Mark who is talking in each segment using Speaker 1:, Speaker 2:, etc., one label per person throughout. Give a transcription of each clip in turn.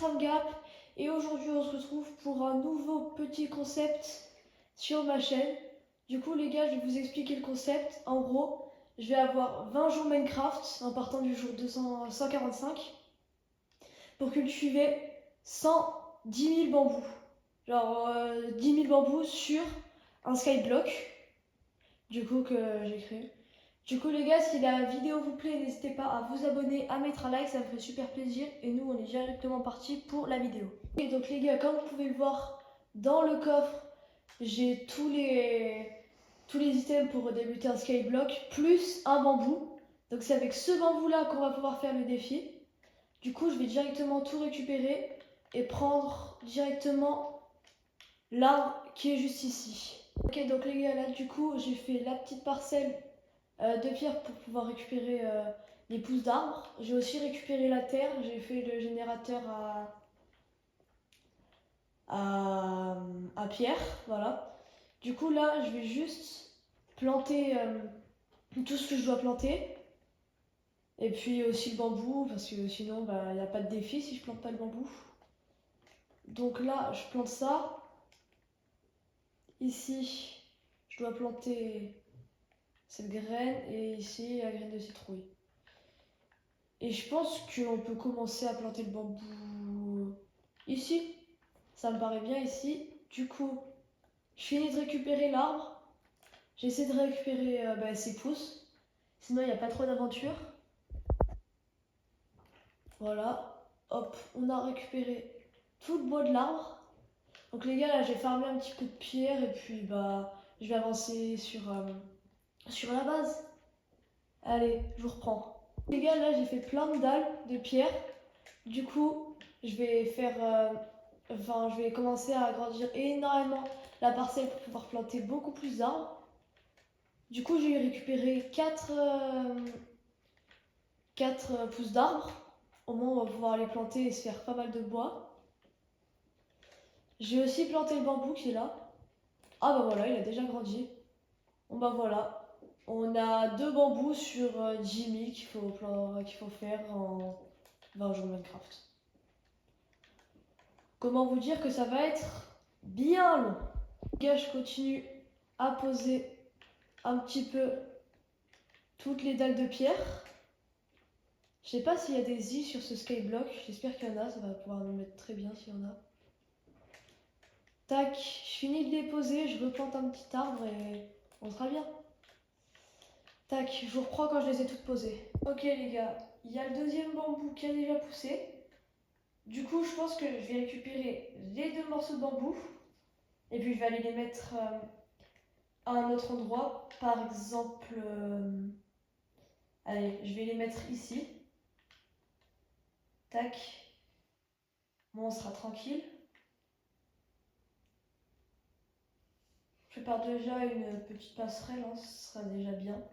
Speaker 1: StreamGap et aujourd'hui on se retrouve pour un nouveau petit concept sur ma chaîne. Du coup les gars, je vais vous expliquer le concept. En gros, je vais avoir 20 jours Minecraft en partant du jour 145 pour cultiver 110 000 bambous. Genre 10 000 bambous sur un skyblock du coup que j'ai créé. Du coup les gars, si la vidéo vous plaît, n'hésitez pas à vous abonner, à mettre un like, ça me ferait super plaisir. Et nous on est directement parti pour la vidéo. Et donc les gars, comme vous pouvez le voir dans le coffre, j'ai tous les items pour débuter un skyblock, plus un bambou. Donc c'est avec ce bambou là qu'on va pouvoir faire le défi. Du coup je vais directement tout récupérer et prendre directement l'arbre qui est juste ici. Ok, donc les gars, là du coup j'ai fait la petite parcelle de pierre pour pouvoir récupérer les pousses d'arbres. J'ai aussi récupéré la terre, j'ai fait le générateur à pierre, voilà. Du coup là je vais juste planter tout ce que je dois planter. Et puis aussi le bambou, parce que sinon il n'y a pas de défi si je plante pas le bambou. Donc là je plante ça. Ici je dois planter cette graine et ici la graine de citrouille. Et je pense qu'on peut commencer à planter le bambou ici. Ça me paraît bien ici. Du coup, je finis de récupérer l'arbre. J'essaie de récupérer ses pousses. Sinon, il n'y a pas trop d'aventure. Voilà. Hop, on a récupéré tout le bois de l'arbre. Donc les gars, là, j'ai farmé un petit peu de pierre et puis je vais avancer sur la base. Allez, je vous reprends. Les gars, là, j'ai fait plein de dalles de pierre. Du coup, je vais je vais commencer à agrandir énormément la parcelle pour pouvoir planter beaucoup plus d'arbres. Du coup, j'ai récupéré 4 pousses d'arbres. Au moins, on va pouvoir les planter et se faire pas mal de bois. J'ai aussi planté le bambou qui est là. Ah bah voilà, il a déjà grandi. Bon bah voilà, on a 2 bambous sur 10 000 qu'il faut faire en 20 jours Minecraft. Comment vous dire que ça va être bien long. Les gars, je continue à poser un petit peu toutes les dalles de pierre. Je sais pas s'il y a des i sur ce skyblock, j'espère qu'il y en a, ça va pouvoir nous mettre très bien s'il y en a. Tac, je finis de les poser, je replante un petit arbre et on sera bien. Tac, je vous reprends quand je les ai toutes posées. Ok les gars, il y a le deuxième bambou qui a déjà poussé. Du coup, je pense que je vais récupérer les 2 morceaux de bambou et puis je vais aller les mettre à un autre endroit. Par exemple, allez, je vais les mettre ici. Tac. Bon, on sera tranquille. Je prépare déjà une petite passerelle, hein, ce sera déjà bien.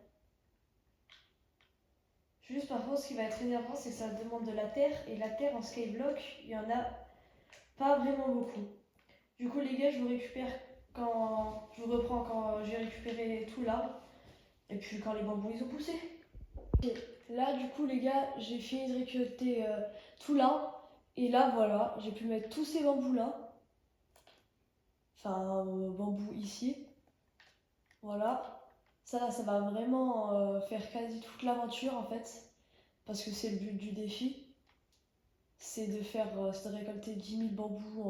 Speaker 1: Juste par contre, ce qui va être énervant, c'est que ça demande de la terre. Et la terre en skyblock, il n'y en a pas vraiment beaucoup. Du coup, les gars, je vous reprends quand j'ai récupéré tout l'arbre. Et puis quand les bambous, ils ont poussé. Okay. Là, du coup, les gars, j'ai fini de récolter tout l'arbre. Et là, voilà, j'ai pu mettre tous ces bambous là. Enfin, bambou ici. Voilà. Ça va vraiment faire quasi toute l'aventure en fait. Parce que c'est le but du défi. C'est de récolter 10 000 bambous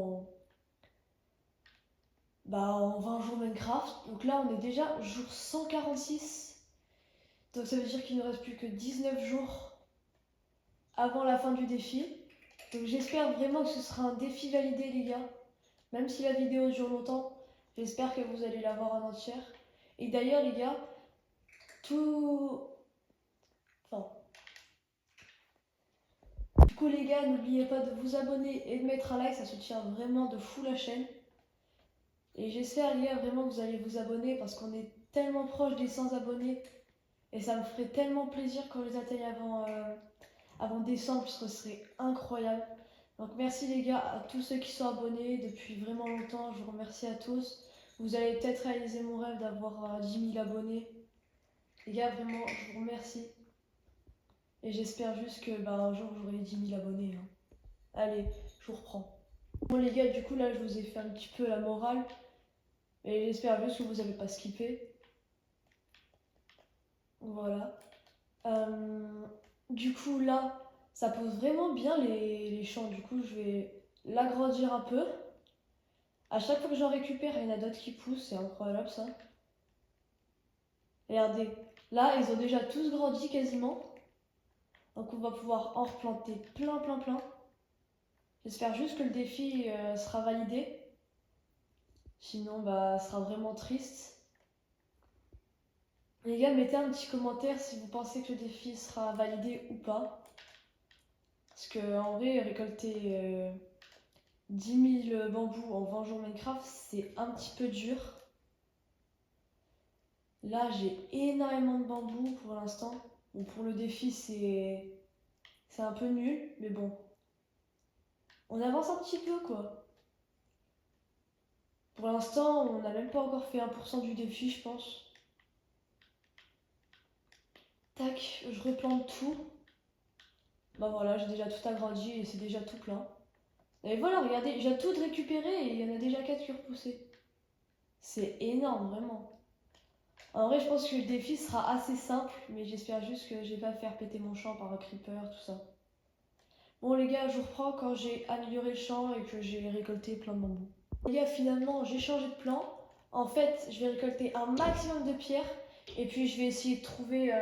Speaker 1: en 20 jours Minecraft. Donc là, on est déjà jour 146. Donc ça veut dire qu'il ne reste plus que 19 jours avant la fin du défi. Donc j'espère vraiment que ce sera un défi validé les gars. Même si la vidéo dure longtemps, j'espère que vous allez la voir en entière. Et d'ailleurs les gars, du coup les gars, n'oubliez pas de vous abonner et de mettre un like, ça soutient vraiment de fou la chaîne. Et j'espère les gars vraiment que vous allez vous abonner parce qu'on est tellement proche des 100 abonnés. Et ça me ferait tellement plaisir quand je les atteigne avant décembre, ce serait incroyable. Donc merci les gars à tous ceux qui sont abonnés depuis vraiment longtemps, je vous remercie à tous. Vous allez peut-être réaliser mon rêve d'avoir 10 000 abonnés. Les gars, vraiment, je vous remercie. Et j'espère juste que un jour j'aurai 10 000 abonnés. Hein. Allez, je vous reprends. Bon les gars, du coup là je vous ai fait un petit peu la morale. Et j'espère juste que vous n'avez pas skippé. Voilà. Du coup là, ça pose vraiment bien les champs. Du coup je vais l'agrandir un peu. À chaque fois que j'en récupère, il y en a d'autres qui poussent. C'est incroyable ça. Regardez. Là, ils ont déjà tous grandi quasiment. Donc on va pouvoir en replanter plein. J'espère juste que le défi sera validé. Sinon, bah, ce sera vraiment triste. Les gars, mettez un petit commentaire si vous pensez que le défi sera validé ou pas. Parce que en vrai, récolter 10 000 bambous en 20 jours Minecraft, c'est un petit peu dur. Là, j'ai énormément de bambous pour l'instant. Bon, pour le défi, c'est un peu nul, mais bon. On avance un petit peu, quoi. Pour l'instant, on n'a même pas encore fait 1% du défi, je pense. Tac, je replante tout. Bah voilà, j'ai déjà tout agrandi et c'est déjà tout plein. Et voilà, regardez, j'ai tout récupéré et il y en a déjà 4 qui ont repoussé. C'est énorme, vraiment. En vrai, je pense que le défi sera assez simple, mais j'espère juste que je vais pas faire péter mon champ par un creeper, tout ça. Bon les gars, je vous reprends quand j'ai amélioré le champ et que j'ai récolté plein de bambous. Les gars, finalement, j'ai changé de plan. En fait, je vais récolter un maximum de pierres et puis je vais essayer de trouver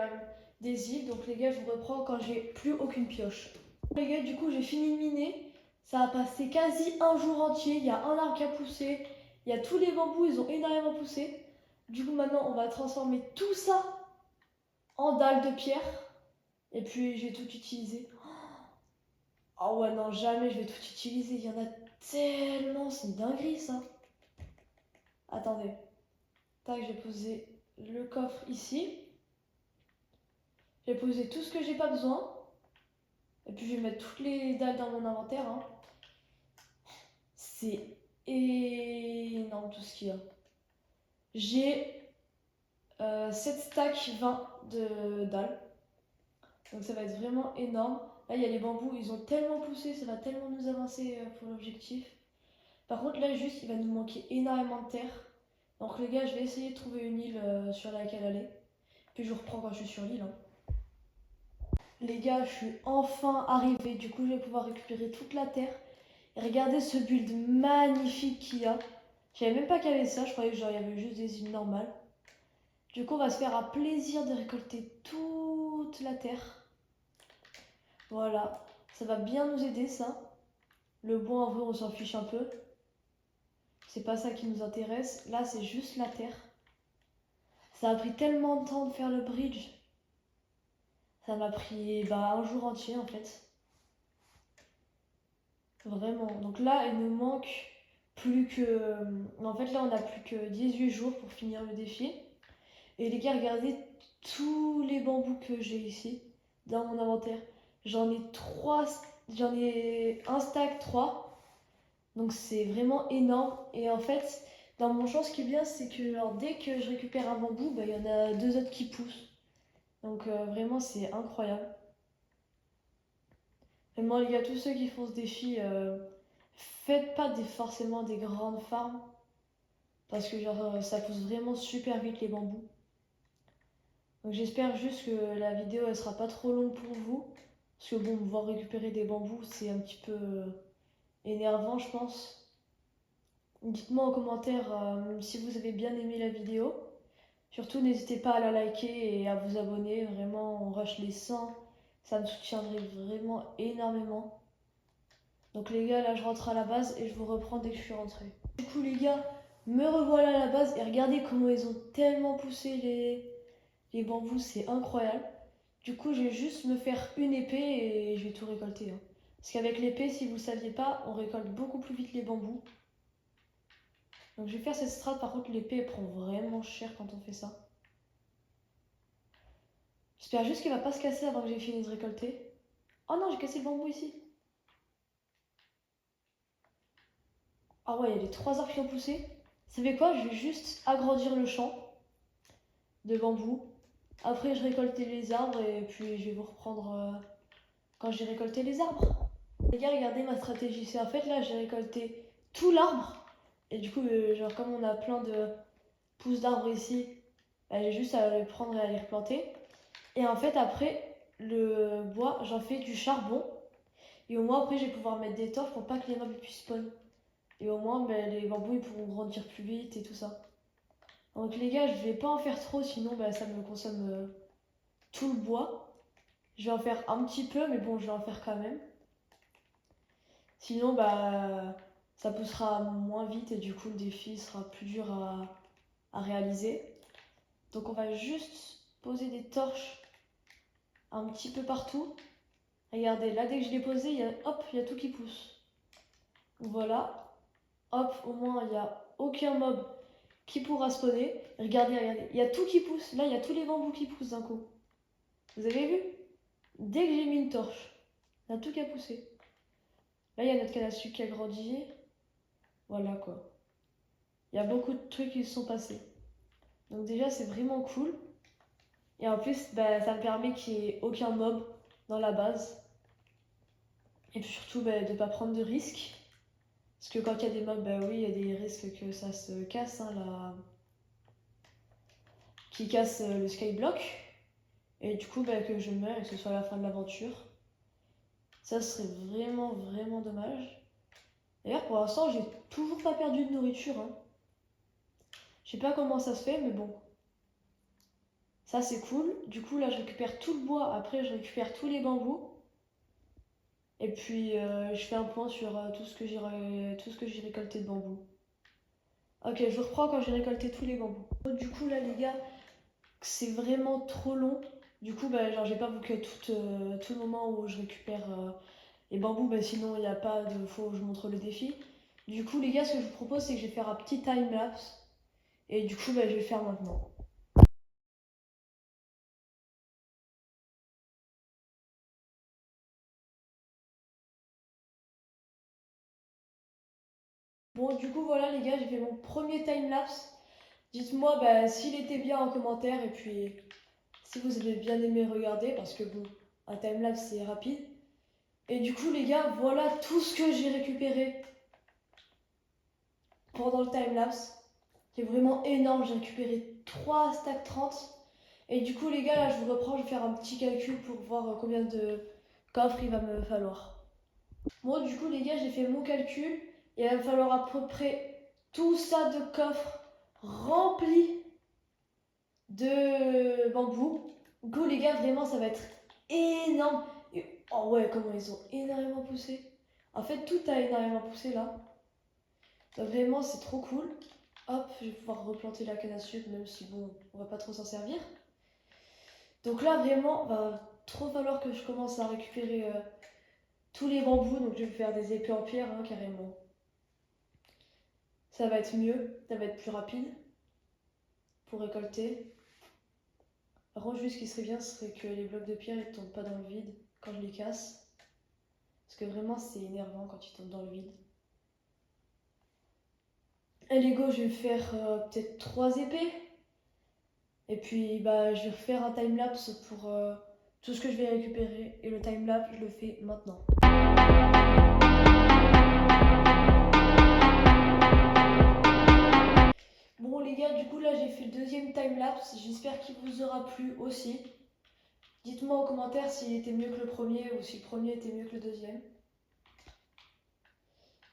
Speaker 1: des îles. Donc les gars, je vous reprends quand j'ai plus aucune pioche. Les gars, du coup, j'ai fini de miner. Ça a passé quasi un jour entier. Il y a un arbre qui a poussé. Il y a tous les bambous, ils ont énormément poussé. Du coup, maintenant, on va transformer tout ça en dalles de pierre. Et puis, je vais tout utiliser. Oh ouais, non, jamais je vais tout utiliser. Il y en a tellement. C'est une dinguerie, ça. Attendez. Tac, j'ai posé le coffre ici. J'ai posé tout ce que j'ai pas besoin. Et puis, je vais mettre toutes les dalles dans mon inventaire. Hein. C'est énorme tout ce qu'il y a. J'ai 7 stacks 20 de dalles. Donc ça va être vraiment énorme. Là, il y a les bambous, ils ont tellement poussé, ça va tellement nous avancer pour l'objectif. Par contre, là, juste, il va nous manquer énormément de terre. Donc les gars, je vais essayer de trouver une île sur laquelle aller. Puis je vous reprends quand je suis sur l'île. Hein. Les gars, je suis enfin arrivée. Du coup, je vais pouvoir récupérer toute la terre. Et regardez ce build magnifique qu'il y a. Je savais même pas qu'il y avait ça. Je croyais qu'il y avait juste des îles normales. Du coup, on va se faire un plaisir de récolter toute la terre. Voilà. Ça va bien nous aider, ça. Le bois, en vrai, on s'en fiche un peu. C'est pas ça qui nous intéresse. Là, c'est juste la terre. Ça a pris tellement de temps de faire le bridge. Ça m'a pris un jour entier, en fait. Vraiment. Donc là, il nous manque plus que... En fait, là, on a plus que 18 jours pour finir le défi. Et les gars, regardez tous les bambous que j'ai ici, dans mon inventaire. J'en ai un stack 3. Donc c'est vraiment énorme. Et en fait, dans mon champ, ce qui est bien, c'est que genre, dès que je récupère un bambou, il y en a 2 autres qui poussent. Donc vraiment, c'est incroyable. Vraiment, les gars, tous ceux qui font ce défi, faites pas forcément des grandes farms. Parce que genre, ça pousse vraiment super vite les bambous. Donc j'espère juste que la vidéo, elle sera pas trop longue pour vous. Parce que bon, voir récupérer des bambous, c'est un petit peu énervant, je pense. Dites-moi en commentaire si vous avez bien aimé la vidéo. Surtout, n'hésitez pas à la liker et à vous abonner. Vraiment, on rush les 100. Ça me soutiendrait vraiment énormément. Donc les gars, là, je rentre à la base et je vous reprends dès que je suis rentrée. Du coup, les gars, me revoilà à la base et regardez comment ils ont tellement poussé les bambous. C'est incroyable. Du coup, je vais juste me faire une épée et je vais tout récolter. Hein. Parce qu'avec l'épée, si vous ne saviez pas, on récolte beaucoup plus vite les bambous. Donc je vais faire cette strat, par contre l'épée prend vraiment cher quand on fait ça. J'espère juste qu'il va pas se casser avant que j'ai fini de récolter. Oh non, j'ai cassé le bambou ici. Ah ouais, il y a les 3 arbres qui ont poussé. Vous savez quoi? Je vais juste agrandir le champ de bambou. Après je récolte les arbres et puis je vais vous reprendre quand j'ai récolté les arbres. Les gars, regardez ma stratégie. C'est en fait là, j'ai récolté tout l'arbre. Et du coup, genre comme on a plein de pousses d'arbres ici, bah, j'ai juste à les prendre et à les replanter. Et en fait, après, le bois, j'en fais du charbon. Et au moins, après, je vais pouvoir mettre des torches pour pas que les mobs puissent spawn. Et au moins, bah, les bambous ils pourront grandir plus vite et tout ça. Donc les gars, je vais pas en faire trop, sinon bah, ça me consomme tout le bois. Je vais en faire un petit peu, mais bon, je vais en faire quand même. Sinon, bah, ça poussera moins vite et du coup, le défi sera plus dur à réaliser. Donc on va juste poser des torches un petit peu partout. Regardez, là dès que je l'ai posé, hop, il y a tout qui pousse. Voilà. Hop, au moins il n'y a aucun mob qui pourra spawner. Regardez, regardez, il y a tout qui pousse. Là, il y a tous les bambous qui poussent d'un coup. Vous avez vu? Dès que j'ai mis une torche, il y a tout qui a poussé. Là, il y a notre canne à sucre qui a grandi. Voilà quoi. Il y a beaucoup de trucs qui se sont passés. Donc déjà, c'est vraiment cool. Et en plus, bah, ça me permet qu'il n'y ait aucun mob dans la base. Et puis surtout, bah, de ne pas prendre de risques. Parce que quand il y a des mobs, bah oui, il y a des risques que ça se casse, hein, qui casse le skyblock. Et du coup, bah, que je meure et que ce soit la fin de l'aventure. Ça serait vraiment, vraiment dommage. D'ailleurs, pour l'instant, j'ai toujours pas perdu de nourriture, hein. Je sais pas comment ça se fait, mais bon. Ça, c'est cool. Du coup, là, je récupère tout le bois. Après, je récupère tous les bambous. Et puis, je fais un point sur tout ce que j'ai récolté de bambou. Ok, je reprends quand j'ai récolté tous les bambous. Du coup, là, les gars, c'est vraiment trop long. Du coup, bah, genre, j'ai pas booké tout le moment où je récupère les bambous. Bah, sinon, il n'y a pas de... Faut que je montre le défi. Du coup, les gars, ce que je vous propose, c'est que je vais faire un petit time-lapse. Et du coup, bah, je vais le faire maintenant. Bon, du coup, voilà, les gars, j'ai fait mon premier time-lapse. Dites-moi bah, s'il était bien en commentaire. Et puis, si vous avez bien aimé regarder. Parce que, bon, un time-lapse, c'est rapide. Et du coup, les gars, voilà tout ce que j'ai récupéré pendant le time-lapse. C'est vraiment énorme. J'ai récupéré 3 stacks 30. Et du coup, les gars, là, je vous reprends. Je vais faire un petit calcul pour voir combien de coffres il va me falloir. Bon, du coup, les gars, j'ai fait mon calcul. Il va me falloir à peu près tout ça de coffres remplis de bambou. Du coup, les gars, vraiment, ça va être énorme. Et, oh ouais, comment ils ont énormément poussé. En fait, tout a énormément poussé là. Donc, vraiment, c'est trop cool. Hop, je vais pouvoir replanter la canne à sucre, même si bon, on va pas trop s'en servir. Donc là, vraiment, va trop falloir que je commence à récupérer tous les bambous. Donc je vais faire des épées en pierre, hein, carrément. Ça va être mieux, ça va être plus rapide pour récolter. Par contre, juste ce qui serait bien, ce serait que les blocs de pierre ne tombent pas dans le vide quand je les casse. Parce que vraiment, c'est énervant quand ils tombent dans le vide. Allez, go, je vais faire peut-être 3 épées. Et puis, bah, je vais refaire un timelapse pour tout ce que je vais récupérer. Et le timelapse, je le fais maintenant. Bon, les gars, du coup, là, j'ai fait le deuxième timelapse. J'espère qu'il vous aura plu aussi. Dites-moi en commentaire s'il était mieux que le premier ou si le premier était mieux que le deuxième.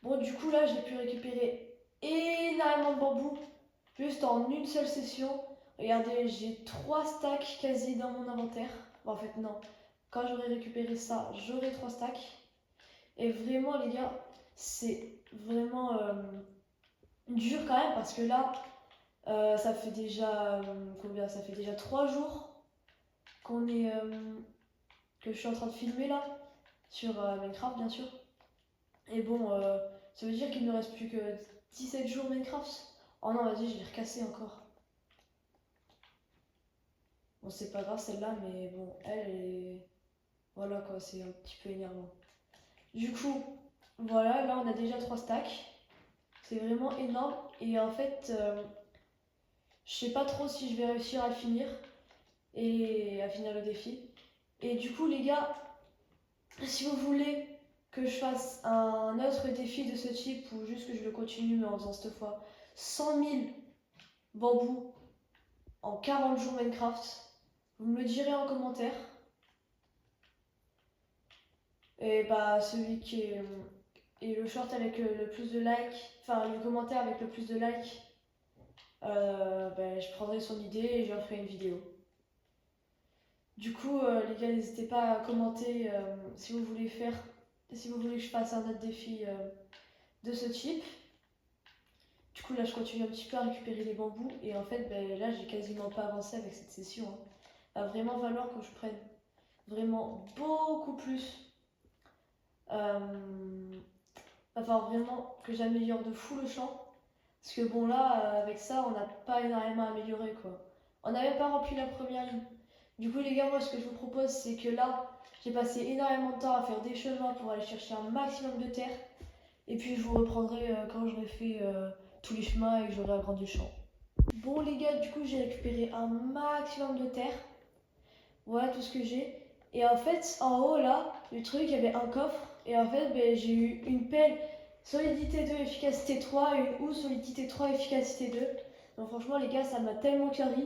Speaker 1: Bon, du coup, là, j'ai pu récupérer énormément de bambou juste en une seule session. Regardez, j'ai 3 stacks quasi dans mon inventaire. Bon, en fait, non. Quand j'aurai récupéré ça, j'aurai 3 stacks. Et vraiment, les gars, c'est vraiment dur quand même parce que là, ça fait déjà combien? Ça fait déjà 3 jours qu'on est que je suis en train de filmer là sur Minecraft, bien sûr. Et bon, ça veut dire qu'il ne reste plus que 17 jours Minecraft. Oh non, vas-y, je vais recasser encore. Bon, c'est pas grave celle-là, mais bon, elle est... Voilà quoi, c'est un petit peu énervant. Du coup, voilà, là on a déjà 3 stacks. C'est vraiment énorme. Et en fait, je sais pas trop si je vais réussir à le finir. Et à finir le défi. Et du coup, les gars, si vous voulez que je fasse un autre défi de ce type ou juste que je le continue mais en faisant cette fois 100 000 bambous en 40 jours Minecraft, vous me le direz en commentaire. Et bah celui qui est et le short avec le plus de likes, enfin le commentaire avec le plus de likes, bah, je prendrai son idée et j'en ferai une vidéo. Du coup, les gars, n'hésitez pas à commenter si vous voulez que je fasse un autre défi de ce type. Du coup, là, je continue un petit peu à récupérer les bambous et en fait, ben, là, j'ai quasiment pas avancé avec cette session. Hein. Il va vraiment falloir que je prenne vraiment beaucoup plus. Va falloir vraiment que j'améliore de fou le champ. Parce que bon, là, avec ça, on n'a pas énormément amélioré quoi. On n'avait pas rempli la première ligne. Du coup, les gars, moi, ce que je vous propose, c'est que là, j'ai passé énormément de temps à faire des chemins pour aller chercher un maximum de terre. Et puis, je vous reprendrai quand j'aurai fait tous les chemins et que j'aurai agrandi le champ. Bon, les gars, du coup, j'ai récupéré un maximum de terre. Voilà tout ce que j'ai. Et en fait, en haut, là, du truc, il y avait un coffre. Et en fait, ben, j'ai eu une pelle solidité 2, efficacité 3 et une housse solidité 3, efficacité 2. Donc franchement, les gars, ça m'a tellement carré.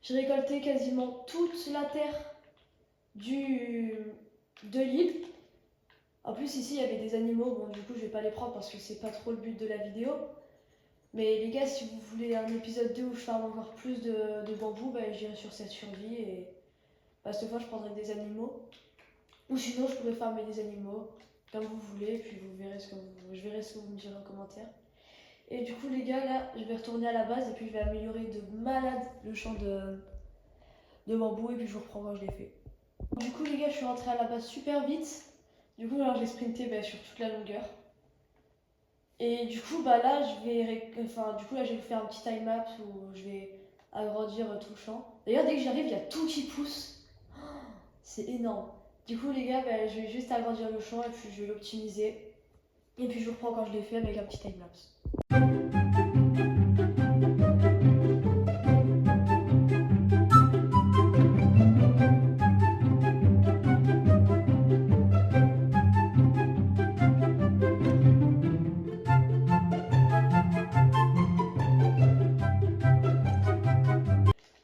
Speaker 1: J'ai récolté quasiment toute la terre de l'île. En plus, ici, il y avait des animaux. Bon, du coup, je vais pas les prendre parce que c'est pas trop le but de la vidéo. Mais les gars, si vous voulez un épisode 2 où je farme encore plus de bambou, bah, j'irai sur cette survie. Et bah, cette fois, je prendrai des animaux. Ou sinon, je pourrais farmer des animaux, comme vous voulez. Et puis, je verrai ce que vous me direz en commentaire. Et du coup, les gars, là, je vais retourner à la base. Et puis, je vais améliorer de malade le champ de bambou. Et puis, je vous reprends quand je l'ai fait. Du coup, les gars, je suis rentrée à la base super vite. Du coup, alors, j'ai sprinté sur toute la longueur. Et du coup, bah là, je vais vous faire un petit time-lapse où je vais agrandir tout le champ. D'ailleurs, dès que j'arrive, il y a tout qui pousse. Oh, c'est énorme. Du coup, les gars, bah, je vais juste agrandir le champ et puis je vais l'optimiser. Et puis, je vous reprends quand je l'ai fait avec un petit time-lapse.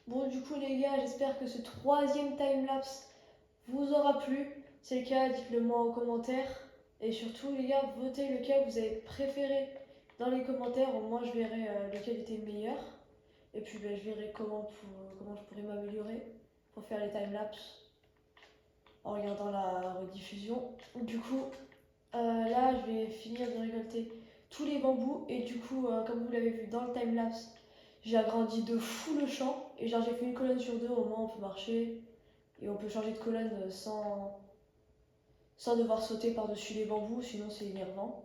Speaker 1: Bon, du coup, les gars, j'espère que ce troisième time-lapse vous aura plu. Si c'est le cas, dites-le moi en commentaire. Et surtout, les gars, votez lequel vous avez préféré dans les commentaires. Au moins, je verrai lequel était le meilleur. Et puis, je verrai comment je pourrais m'améliorer pour faire les timelapses en regardant la rediffusion. Du coup, là, je vais finir de récolter tous les bambous. Et du coup, comme vous l'avez vu dans le timelapse, j'ai agrandi de fou le champ. Et genre, j'ai fait une colonne sur deux. Au moins, on peut marcher. Et on peut changer de colonne sans devoir sauter par-dessus les bambous, sinon c'est énervant.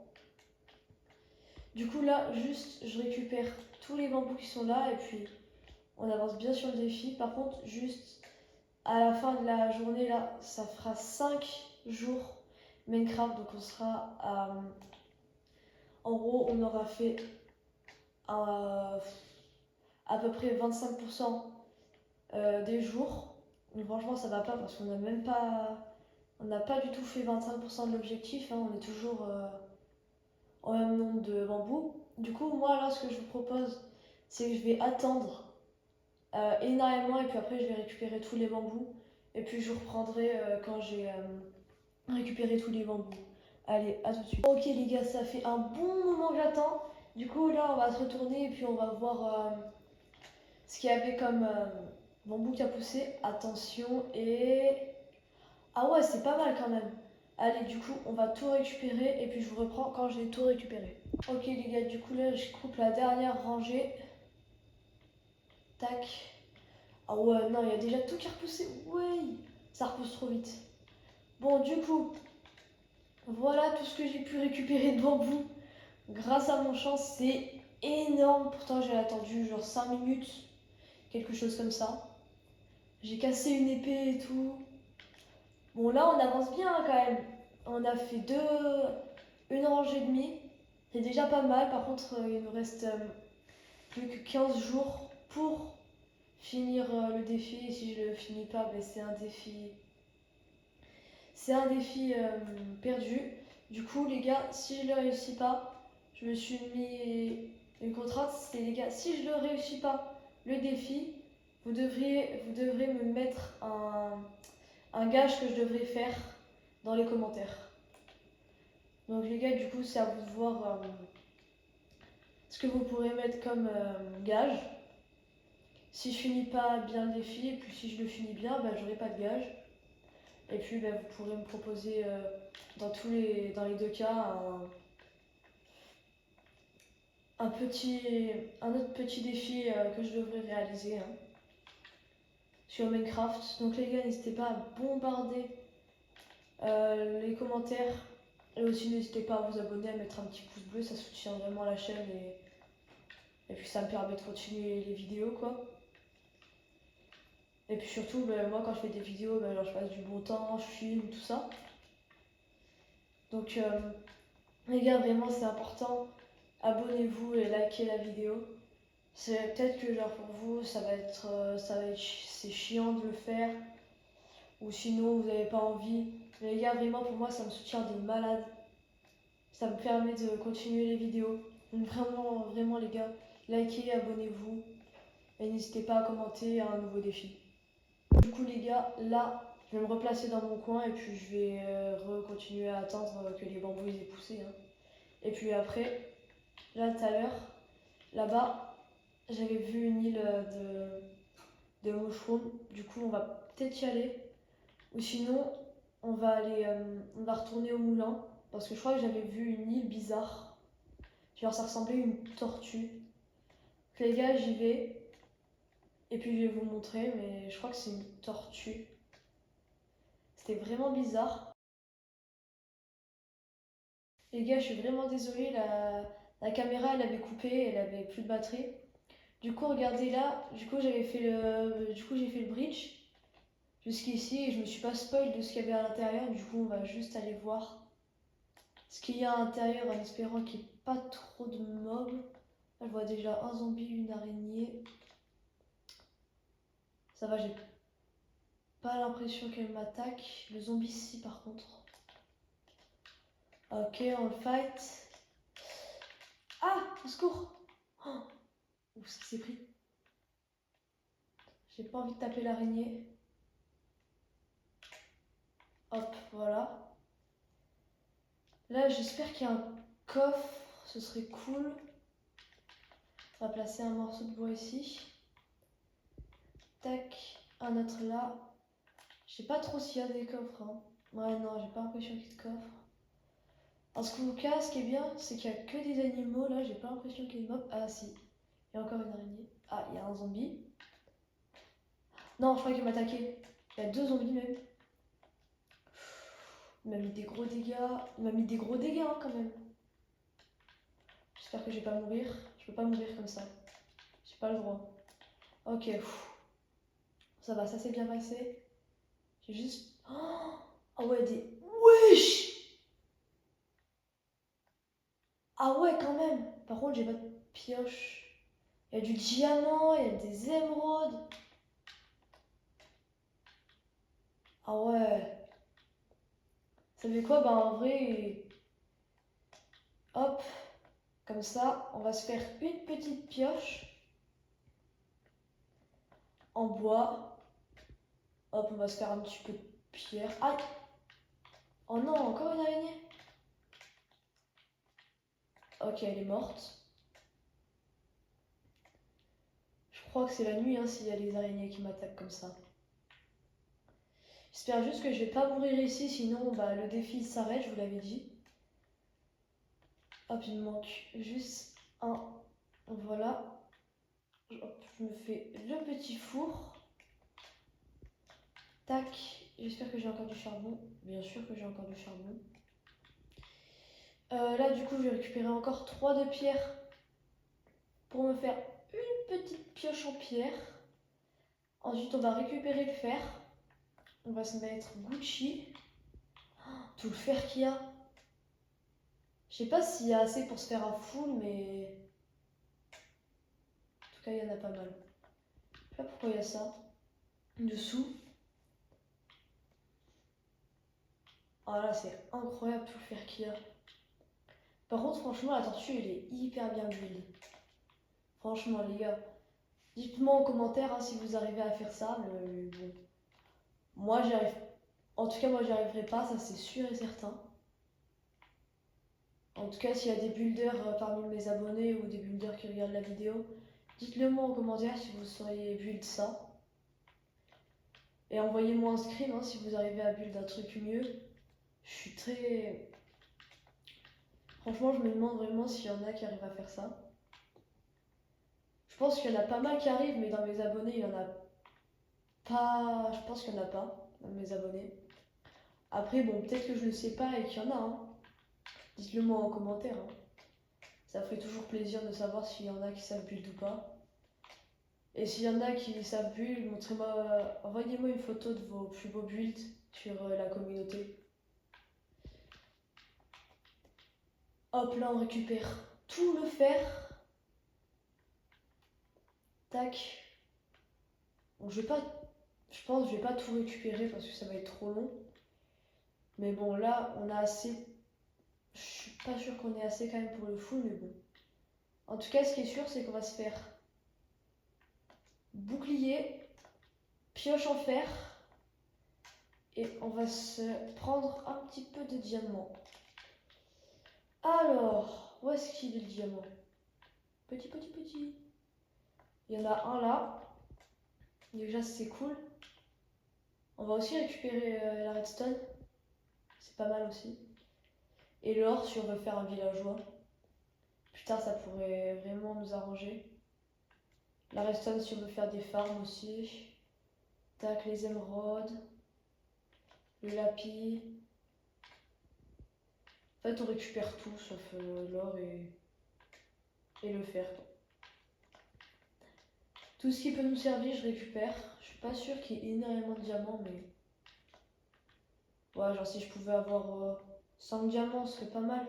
Speaker 1: Du coup là, juste je récupère tous les bambous qui sont là et puis on avance bien sur le défi. Par contre, juste à la fin de la journée là, ça fera 5 jours Minecraft, donc on sera en gros, on aura fait à peu près 25% des jours. Donc franchement, ça va pas parce qu'on n'a pas du tout fait 25% de l'objectif, hein, on est toujours au même nombre de bambous. Du coup, moi là, ce que je vous propose, c'est que je vais attendre énormément et puis après, je vais récupérer tous les bambous. Et puis, je vous reprendrai quand j'ai récupéré tous les bambous. Allez, à tout de suite. Ok, les gars, ça fait un bon moment que j'attends. Du coup, là, on va se retourner et puis on va voir ce qu'il y avait comme bambou qui a poussé. Attention, et. Ah ouais, c'est pas mal quand même. Allez, du coup, on va tout récupérer et puis je vous reprends quand j'ai tout récupéré. Ok, les gars, du coup, là, je coupe la dernière rangée. Tac. Ah ouais, non, il y a déjà tout qui a repoussé. Ouais, ça repousse trop vite. Bon, du coup, voilà tout ce que j'ai pu récupérer de bambou grâce à mon champ. C'est énorme. Pourtant, j'ai attendu genre 5 minutes, quelque chose comme ça. J'ai cassé une épée et tout. Bon, là, on avance bien hein, quand même. On a fait une rangée et demie. C'est déjà pas mal. Par contre, il nous reste plus que 15 jours pour finir le défi. Et si je le finis pas, ben, c'est un défi. C'est un défi perdu. Du coup, les gars, si je le réussis pas, je me suis mis une contrainte, c'est les gars, si je le réussis pas, le défi, vous devrez me mettre un gage que je devrais faire dans les commentaires. Donc les gars, du coup, c'est à vous de voir ce que vous pourrez mettre comme gage. Si je finis pas bien le défi, et puis si je le finis bien, bah, j'aurai pas de gage. Et puis bah, vous pourrez me proposer dans les deux cas un autre petit défi que je devrais réaliser hein, sur Minecraft. Donc les gars, n'hésitez pas à bombarder les commentaires. Et aussi n'hésitez pas à vous abonner, à mettre un petit pouce bleu, ça soutient vraiment la chaîne et puis ça me permet de continuer les vidéos quoi. Et puis surtout, bah, moi quand je fais des vidéos, bah, genre, je passe du bon temps, je filme, tout ça. Donc les gars, vraiment c'est important. Abonnez-vous et likez la vidéo. C'est peut-être que genre pour vous c'est chiant de le faire ou sinon vous n'avez pas envie. Mais les gars, vraiment pour moi ça me soutient de malade. Ça me permet de continuer les vidéos. Donc vraiment, vraiment les gars, likez, abonnez-vous et n'hésitez pas à commenter un nouveau défi. Du coup les gars, là je vais me replacer dans mon coin et puis je vais continuer à attendre que les bambous ils aient poussé. Hein. Et puis après, là tout à l'heure, là-bas, j'avais vu une île de mushroom. Du coup on va peut-être y aller. Ou sinon, on va retourner au moulin. Parce que je crois que j'avais vu une île bizarre. Genre ça ressemblait à une tortue. Donc les gars, j'y vais. Et puis je vais vous montrer, mais je crois que c'est une tortue. C'était vraiment bizarre. Les gars, je suis vraiment désolée, la caméra elle avait coupé, elle avait plus de batterie. Du coup, regardez là, du coup j'ai fait le bridge jusqu'ici et je me suis pas spoil de ce qu'il y avait à l'intérieur. Du coup, on va juste aller voir ce qu'il y a à l'intérieur en espérant qu'il n'y ait pas trop de mobs. Là, je vois déjà un zombie, une araignée. Ça va, j'ai pas l'impression qu'elle m'attaque. Le zombie, si par contre. Ok, on le fight. Ah, au secours! Oh, où est-ce qu'il s'est pris? J'ai pas envie de taper l'araignée. Hop, voilà. Là, j'espère qu'il y a un coffre. Ce serait cool. On va placer un morceau de bois ici. Tac, un autre là. Je sais pas trop s'il y a des coffres. Hein. Ouais, non, j'ai pas l'impression qu'il y ait de coffre. En tout cas, ce qui est bien, c'est qu'il y a que des animaux. Là, j'ai pas l'impression qu'il y ait de mobs. Ah, si. Il y a encore une araignée. Ah, il y a un zombie. Non, je crois qu'il m'a attaqué. Il y a deux zombies même. Il m'a mis des gros dégâts. Il m'a mis des gros dégâts hein, quand même. J'espère que je vais pas mourir. Je peux pas mourir comme ça. J'ai pas le droit. Ok. Ça va, ça s'est bien passé. J'ai juste... Oh ah ouais, des... Wesh! Ah ouais, quand même. Par contre, j'ai pas de pioche. Il y a du diamant, il y a des émeraudes. Ah ouais. Ça fait quoi? Bah en vrai... Hop. Comme ça, on va se faire une petite pioche en bois. Hop, on va se faire un petit peu de pierre. Aïe! Oh non, encore une araignée. Ok, elle est morte. Je crois que c'est la nuit hein, s'il y a des araignées qui m'attaquent comme ça. J'espère juste que je vais pas mourir ici, sinon bah, le défi s'arrête, je vous l'avais dit. Hop, il me manque juste un. Voilà. Hop, je me fais le petit four. Tac. J'espère que j'ai encore du charbon. Bien sûr que j'ai encore du charbon. Là, du coup, je vais récupérer encore 3 de pierre pour me faire une petite pioche en pierre. Ensuite, on va récupérer le fer. On va se mettre Gucci. Oh, tout le fer qu'il y a. Je sais pas s'il y a assez pour se faire un full, mais en tout cas, il y en a pas mal. Je sais pas pourquoi il y a ça. Dessous. Ah là, c'est incroyable tout le fer qu'il y a. Par contre, franchement, la tortue, elle est hyper bien build. Franchement, les gars, dites-moi en commentaire hein, si vous arrivez à faire ça. Mais bon, moi, j'y arrive. En tout cas, moi, j'y arriverai pas, ça c'est sûr et certain. En tout cas, s'il y a des builders parmi mes abonnés ou des builders qui regardent la vidéo, dites-le moi en commentaire si vous sauriez build ça. Et envoyez-moi un screen hein, si vous arrivez à build un truc mieux. Je suis très... Franchement, je me demande vraiment s'il y en a qui arrivent à faire ça. Je pense qu'il y en a pas mal qui arrivent, mais dans mes abonnés, il y en a pas... Je pense qu'il y en a pas dans mes abonnés. Après, bon, peut-être que je ne sais pas et qu'il y en a. Hein. Dites-le moi en commentaire. Hein. Ça ferait toujours plaisir de savoir s'il y en a qui savent build ou pas. Et s'il y en a qui savent build, montrez-moi, envoyez-moi une photo de vos plus beaux builds sur la communauté. Hop, là on récupère tout le fer. Tac. Bon, je pense que je vais pas tout récupérer parce que ça va être trop long. Mais bon, là on a assez. Je suis pas sûre qu'on ait assez quand même pour le full, mais bon. En tout cas, ce qui est sûr, c'est qu'on va se faire bouclier, pioche en fer. Et on va se prendre un petit peu de diamant. Alors, où est-ce qu'il est le diamant? Petit, petit, petit. Il y en a un là. Déjà, c'est cool. On va aussi récupérer la redstone. C'est pas mal aussi. Et l'or, si on veut faire un villageois. Putain, ça pourrait vraiment nous arranger. La redstone, si on veut faire des farms aussi. Tac, les émeraudes. Le lapis. En fait, on récupère tout sauf l'or et le fer. Tout ce qui peut nous servir, je récupère. Je suis pas sûre qu'il y ait énormément de diamants, mais... Ouais, genre si je pouvais avoir 5 diamants, ce serait pas mal.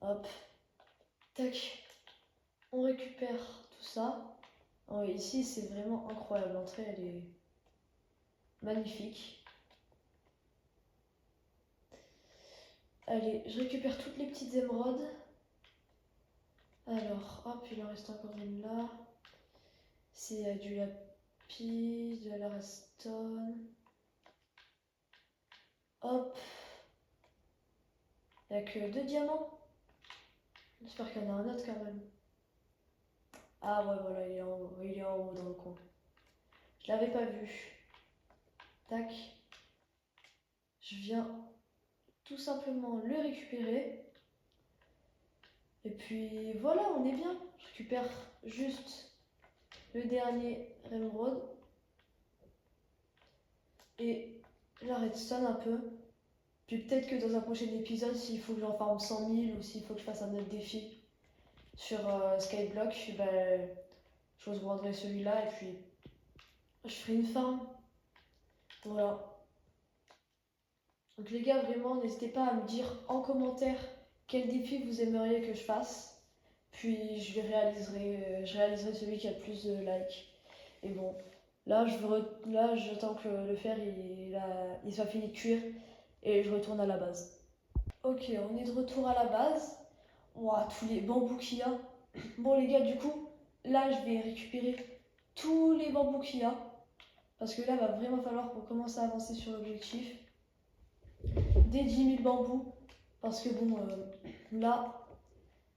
Speaker 1: Hop. Tac. On récupère tout ça. Oh, ici, c'est vraiment incroyable. L'entrée, elle est magnifique. Allez, je récupère toutes les petites émeraudes. Alors, hop, il en reste encore une là. C'est du lapis, de la redstone. Hop. Il n'y a que 2 diamants. J'espère qu'il y en a un autre quand même. Ah ouais, voilà, il est en haut dans le coin. Je l'avais pas vu. Tac. Je viens tout simplement le récupérer. Et puis voilà, on est bien. Je récupère juste le dernier Emerald. Et la redstone un peu. Puis peut-être que dans un prochain épisode, s'il faut que j'en farme 100 000 ou s'il faut que je fasse un autre défi sur Skyblock, ben, je vous rendrai celui-là et puis je ferai une farm. Voilà. Donc les gars, vraiment, n'hésitez pas à me dire en commentaire quel défi vous aimeriez que je fasse. Puis je réaliserai celui qui a le plus de likes. Et bon, là, j'attends que le fer il soit fini de cuire et je retourne à la base. Ok, on est de retour à la base. Ouah, tous les bambous qu'il y a. Bon les gars, du coup, là, je vais récupérer tous les bambous qu'il y a. Parce que là, va vraiment falloir qu'on commence à avancer sur l'objectif. Des 10 000 bambous. Parce que bon, là,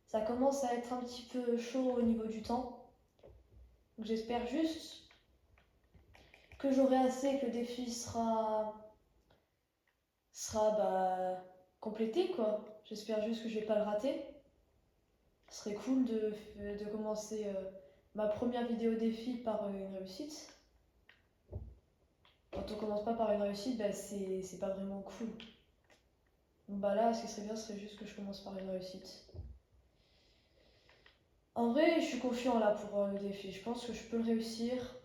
Speaker 1: ça commence à être un petit peu chaud au niveau du temps. Donc j'espère juste que j'aurai assez, que le défi sera complété quoi. J'espère juste que je vais pas le rater. Ce serait cool de commencer ma première vidéo défi par une réussite. Quand on commence pas par une réussite, bah, c'est pas vraiment cool. Donc bah là, ce qui serait bien, ce serait juste que je commence par une réussite. En vrai, je suis confiant là pour le défi. Je pense que je peux le réussir.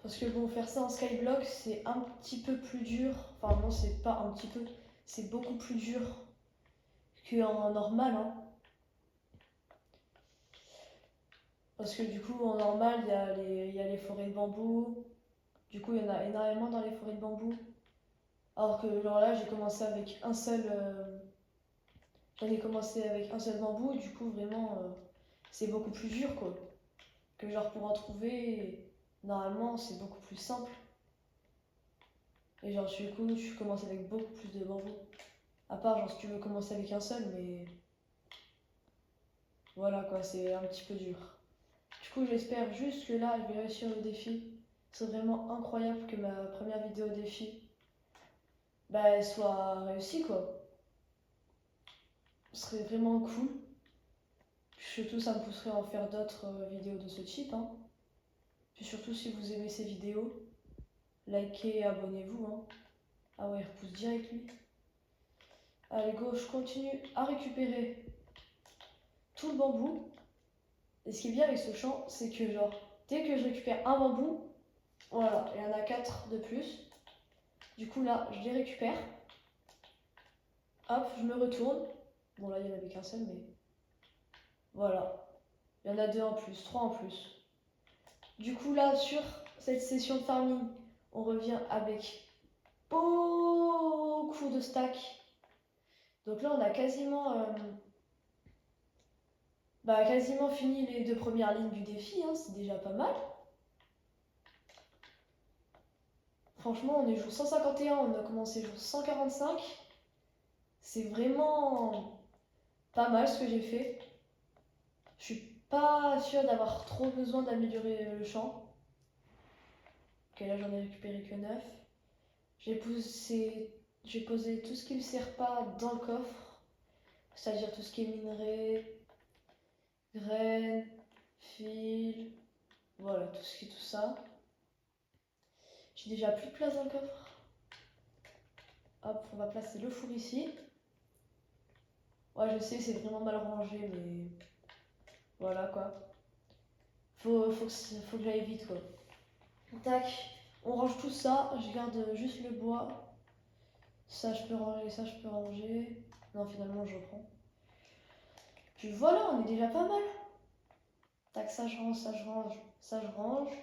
Speaker 1: Parce que bon, faire ça en skyblock, c'est un petit peu plus dur. Enfin, non, c'est pas un petit peu. C'est beaucoup plus dur qu'en normal. Hein. Parce que du coup, en normal, il y a les forêts de bambou. Du coup, il y en a énormément dans les forêts de bambou. Alors que genre là, j'ai commencé avec un seul... j'en ai commencé avec un seul bambou, du coup, vraiment, c'est beaucoup plus dur, quoi. Que genre pour en trouver, normalement, c'est beaucoup plus simple. Et genre, du coup, tu commences avec beaucoup plus de bambou. À part, genre, si tu veux commencer avec un seul, mais voilà, quoi, c'est un petit peu dur. Du coup, j'espère juste que là, je vais réussir le défi. C'est vraiment incroyable que ma première vidéo défi, bah, elle soit réussie, quoi. Ce serait vraiment cool. Surtout, ça me pousserait à en faire d'autres vidéos de ce type, hein. Puis surtout, si vous aimez ces vidéos, likez et abonnez-vous, hein. Ah ouais, il repousse direct, lui. Allez, go, je continue à récupérer tout le bambou. Et ce qui est bien avec ce champ, c'est que genre, dès que je récupère un bambou, voilà, il y en a 4 de plus. Du coup là, je les récupère. Hop, je me retourne. Bon là, il n'y en avait qu'un seul, mais voilà. Il y en a 2 en plus, 3 en plus. Du coup là, sur cette session de farming, on revient avec beaucoup de stacks. Donc là, on a quasiment fini les 2 premières lignes du défi, hein, c'est déjà pas mal. Franchement, on est jour 151, on a commencé jour 145. C'est vraiment pas mal ce que j'ai fait. Je suis pas sûre d'avoir trop besoin d'améliorer le champ. Ok, là j'en ai récupéré que 9. J'ai posé tout ce qui ne sert pas dans le coffre, c'est-à-dire tout ce qui est minerai, graines, fil, voilà, tout ça. J'ai déjà plus de place dans le coffre. Hop, on va placer le four ici. Ouais, je sais, c'est vraiment mal rangé, mais voilà quoi. Faut que j'aille vite quoi. Tac, on range tout ça, je garde juste le bois. Ça je peux ranger, ça je peux ranger. Non, finalement je reprends. Puis voilà, on est déjà pas mal. Tac, ça je range, ça je range, ça je range.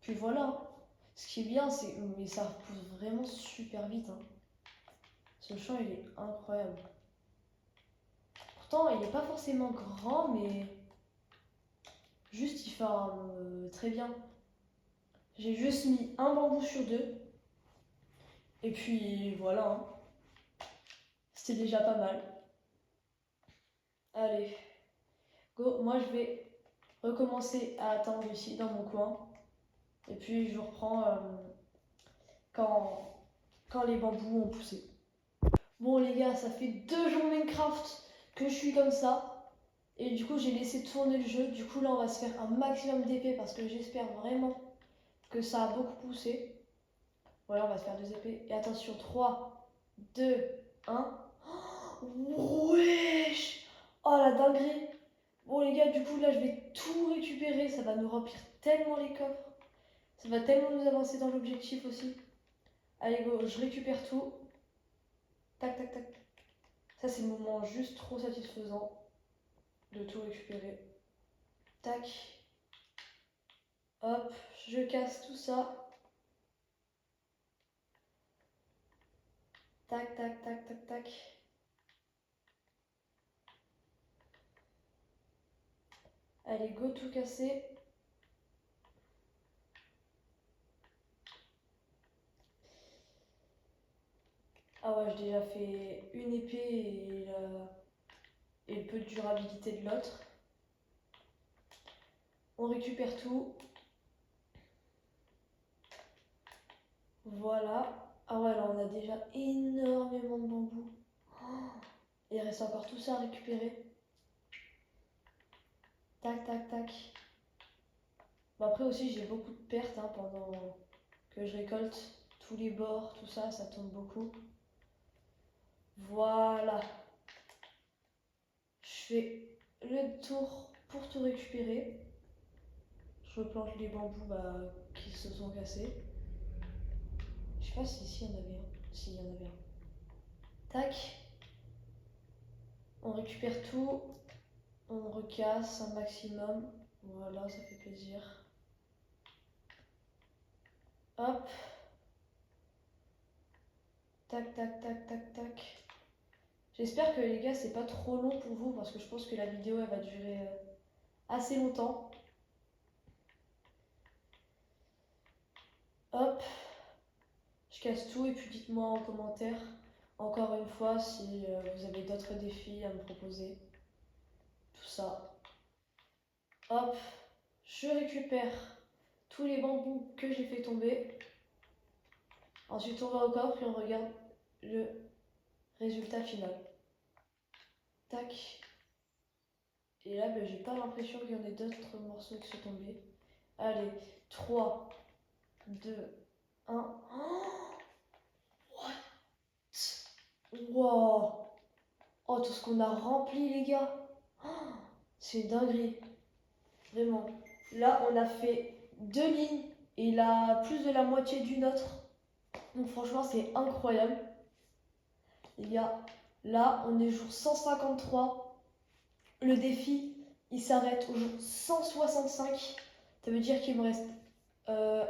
Speaker 1: Puis voilà. Ce qui est bien, c'est. Mais ça repousse vraiment super vite, hein. Ce champ il est incroyable. Pourtant, il n'est pas forcément grand, mais juste il farme très bien. J'ai juste mis un bambou sur 2. Et puis voilà, hein. C'était déjà pas mal. Allez, go. Moi je vais recommencer à attendre ici dans mon coin. Et puis je reprends quand, quand les bambous ont poussé. Bon les gars, ça fait 2 jours Minecraft que je suis comme ça. Et du coup j'ai laissé tourner le jeu. Du coup là on va se faire un maximum d'épées parce que j'espère vraiment que ça a beaucoup poussé. Voilà, on va se faire 2 épées. Et attention, 3, 2, 1. Oh, wesh! Oh la dinguerie! Bon les gars, du coup là je vais tout récupérer. Ça va nous remplir tellement les coffres. Ça va tellement nous avancer dans l'objectif aussi. Allez go, je récupère tout. Tac tac tac. Ça c'est le moment juste trop satisfaisant de tout récupérer. Tac. Hop, je casse tout ça. Tac tac tac tac tac. Allez go, tout casser. Ah ouais, j'ai déjà fait une épée et le peu de durabilité de l'autre. On récupère tout. Voilà. Ah ouais, là on a déjà énormément de bambou. Oh, il reste encore tout ça à récupérer. Tac, tac, tac. Bon, après aussi j'ai beaucoup de pertes hein, pendant que je récolte tous les bords, tout ça, ça tombe beaucoup. Voilà. Je fais le tour pour tout récupérer. Je replante les bambous qui se sont cassés. Je sais pas si ici il y en avait un. Si, il y en avait un. Tac. On récupère tout. On recasse un maximum. Voilà, ça fait plaisir. Hop. Tac, tac, tac, tac, tac. J'espère que les gars, c'est pas trop long pour vous parce que je pense que la vidéo, elle va durer assez longtemps. Hop. Je casse tout et puis dites-moi en commentaire, encore une fois, si vous avez d'autres défis à me proposer. Tout ça. Hop. Je récupère tous les bambous que j'ai fait tomber. Ensuite, on va au coffre et on regarde le résultat final. Tac. Et là, ben, j'ai pas l'impression qu'il y en ait d'autres morceaux qui sont tombés. Allez, 3, 2, 1. Oh, what? Wow. Oh, tout ce qu'on a rempli, les gars. Oh, c'est une dinguerie. Vraiment. Là, on a fait 2 lignes et il a plus de la moitié d'une autre. Donc franchement, c'est incroyable. Les gars, là, on est jour 153. Le défi, il s'arrête au jour 165. Ça veut dire qu'il me reste euh,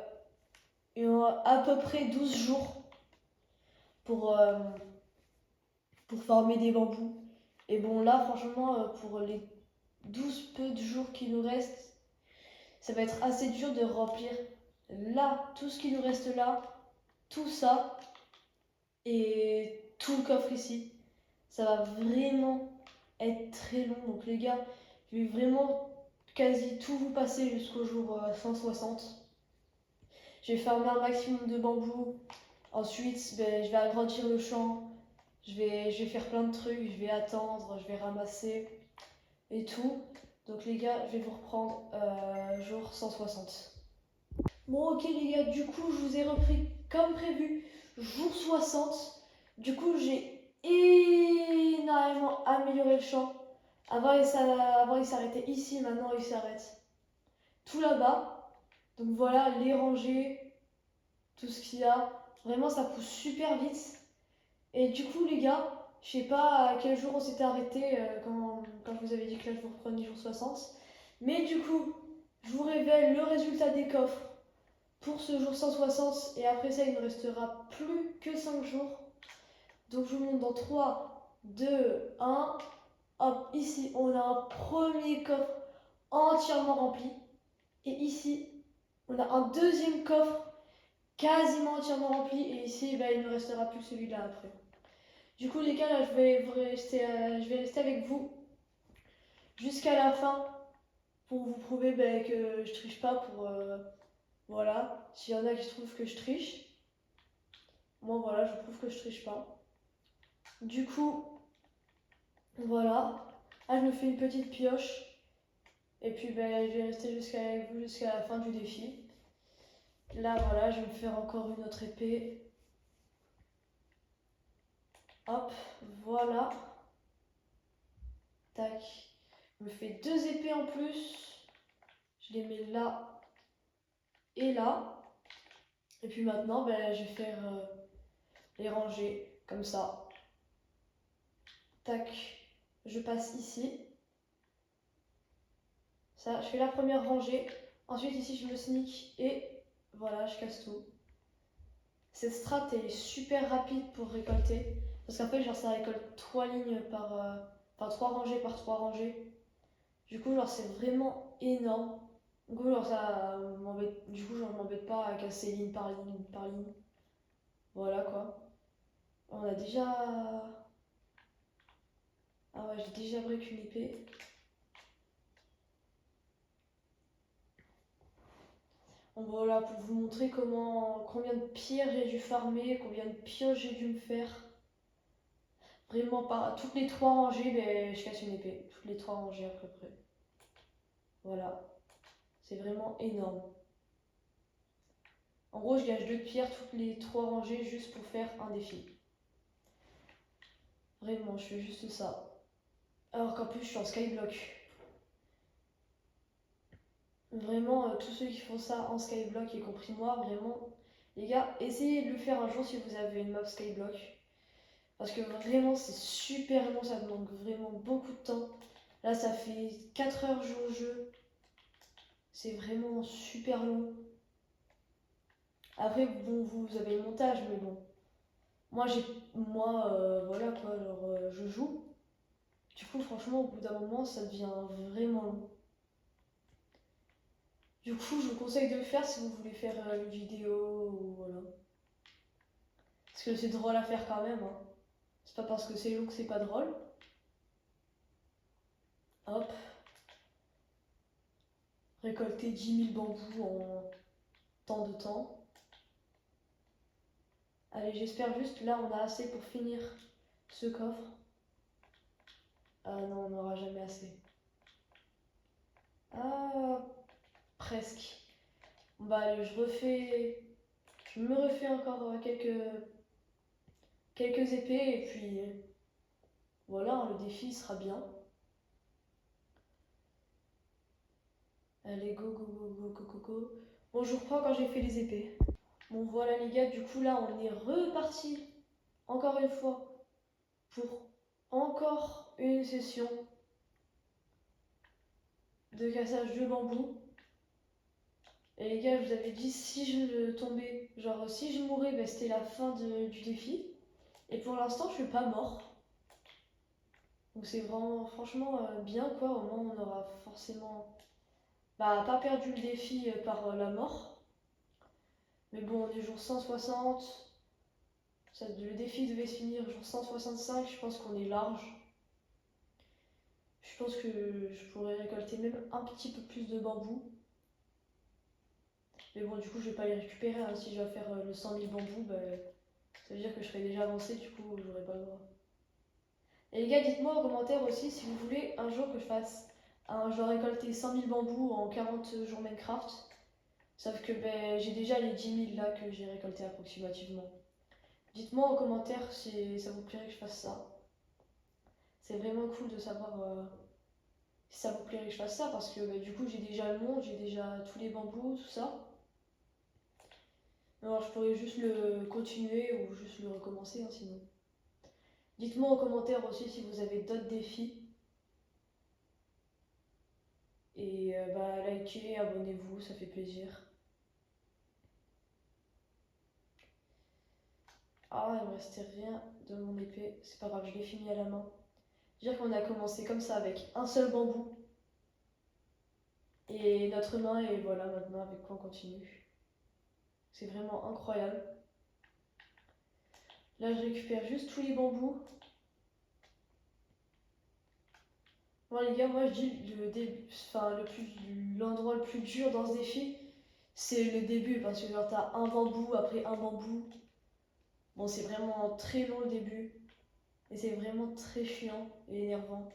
Speaker 1: à peu près 12 jours pour, euh, pour farmer des bambous. Et bon, là, franchement, pour les 12 peu de jours qui nous restent, ça va être assez dur de remplir là, tout ce qui nous reste là, tout ça et tout le coffre ici. Ça va vraiment être très long. Donc les gars, je vais vraiment quasi tout vous passer jusqu'au jour 160. Je vais farmer un maximum de bambou. Ensuite, ben, je vais agrandir le champ. Je vais faire plein de trucs. Je vais attendre, je vais ramasser et tout. Donc les gars, je vais vous reprendre jour 160. Bon ok les gars, du coup je vous ai repris comme prévu, jour 60. Du coup j'ai énormément amélioré le champ. Avant il s'arrêtait ici, maintenant il s'arrête tout là-bas. Donc voilà, les rangées, tout ce qu'il y a. Vraiment ça pousse super vite. Et du coup les gars, je sais pas à quel jour on s'était arrêté quand je vous avais dit que là je vous reprenais jour 60. Mais du coup, je vous révèle le résultat des coffres pour ce jour 160 et après ça il ne restera plus que 5 jours. Donc je vous montre dans 3, 2, 1. Hop, ici on a un premier coffre entièrement rempli. Et ici on a un deuxième coffre quasiment entièrement rempli. Et ici bah, il ne restera plus que celui-là après. Du coup les gars là je vais rester avec vous jusqu'à la fin pour vous prouver bah, que je triche pas pour... voilà, s'il y en a qui trouvent que je triche. Moi voilà, je prouve que je triche pas. Du coup, voilà. Ah, je me fais une petite pioche. Et puis ben, je vais rester avec vous jusqu'à la fin du défi. Là voilà, je vais me faire encore une autre épée. Hop, voilà. Tac. Je me fais 2 épées en plus. Je les mets là et là. Et puis maintenant, ben, je vais faire les ranger comme ça. Tac. Je passe ici. Ça, je fais la première rangée. Ensuite ici, je me sneak et voilà, je casse tout. Cette strat est super rapide pour récolter. Parce qu'en fait, genre, ça récolte 3 lignes par. Enfin, 3 rangées par 3 rangées. Du coup, genre, c'est vraiment énorme. Du coup, genre, ça m'embête. Du coup, genre, je m'embête pas à casser ligne par ligne par ligne. Voilà quoi. On a déjà. Ah ouais, j'ai déjà break une épée. Bon, voilà, pour vous montrer combien de pierres j'ai dû farmer, combien de pioches j'ai dû me faire. Vraiment, par toutes les 3 rangées, ben, je casse une épée. Toutes les 3 rangées à peu près. Voilà. C'est vraiment énorme. En gros, je gâche 2 pierres toutes les 3 rangées juste pour faire un défi. Vraiment, je fais juste ça. Alors qu'en plus, je suis en skyblock. Vraiment, tous ceux qui font ça en skyblock, y compris moi, vraiment, les gars, essayez de le faire un jour si vous avez une map skyblock. Parce que vraiment, c'est super long, ça demande vraiment beaucoup de temps. Là, ça fait 4 heures que je joue au jeu. C'est vraiment super long. Après, bon, vous avez le montage, mais bon. Voilà quoi, genre, je joue. Du coup, franchement, au bout d'un moment, ça devient vraiment long. Du coup, je vous conseille de le faire si vous voulez faire une vidéo ou voilà. Parce que c'est drôle à faire quand même, hein. C'est pas parce que c'est long que c'est pas drôle. Hop, récolter 10 000 bambous en tant de temps. Allez, j'espère juste, là on a assez pour finir ce coffre. Ah non, on n'aura jamais assez. Ah, presque. Bah allez, je me refais encore quelques épées et puis voilà, hein, le défi sera bien. Allez, go, go, go, go, go, go, go. Bon, je reprends quand j'ai fait les épées. Bon, voilà les gars, du coup là, on est reparti encore une fois pour encore une session de cassage de bambou. Et les gars, je vous avais dit, si je tombais, genre si je mourais, bah, c'était la fin du défi. Et pour l'instant, je suis pas mort. Donc c'est vraiment, franchement, bien quoi. Au moins, on aura forcément pas perdu le défi par la mort. Mais bon, on est jour 160. Le défi devait se finir jour 165. Je pense qu'on est large. Je pense que je pourrais récolter même un petit peu plus de bambou. Mais bon, du coup, je vais pas les récupérer, hein. Si je dois faire le 100 000 bambous, bah, ça veut dire que je serai déjà avancé. Du coup, j'aurai pas le droit. Et les gars, dites-moi en commentaire aussi si vous voulez un jour que je fasse je dois récolter 100 000 bambous en 40 jours Minecraft. Sauf que ben, j'ai déjà les 10 000 là que j'ai récolté approximativement. Dites-moi en commentaire si ça vous plairait que je fasse ça. C'est vraiment cool de savoir si ça vous plairait que je fasse ça parce que ben, du coup j'ai déjà le monde, j'ai déjà tous les bambous, tout ça. Alors je pourrais juste le continuer ou juste le recommencer, hein, sinon. Dites-moi en commentaire aussi si vous avez d'autres défis. Et likez, abonnez-vous, ça fait plaisir. Ah, il me restait rien de mon épée. C'est pas grave, je l'ai fini à la main. Dire qu'on a commencé comme ça avec un seul bambou. Et notre main, et voilà maintenant avec quoi on continue. C'est vraiment incroyable. Là, je récupère juste tous les bambous. Bon les gars, moi je dis l'endroit le plus dur dans ce défi, c'est le début parce que genre t'as un bambou après un bambou. Bon, c'est vraiment très long le début et c'est vraiment très chiant et énervant.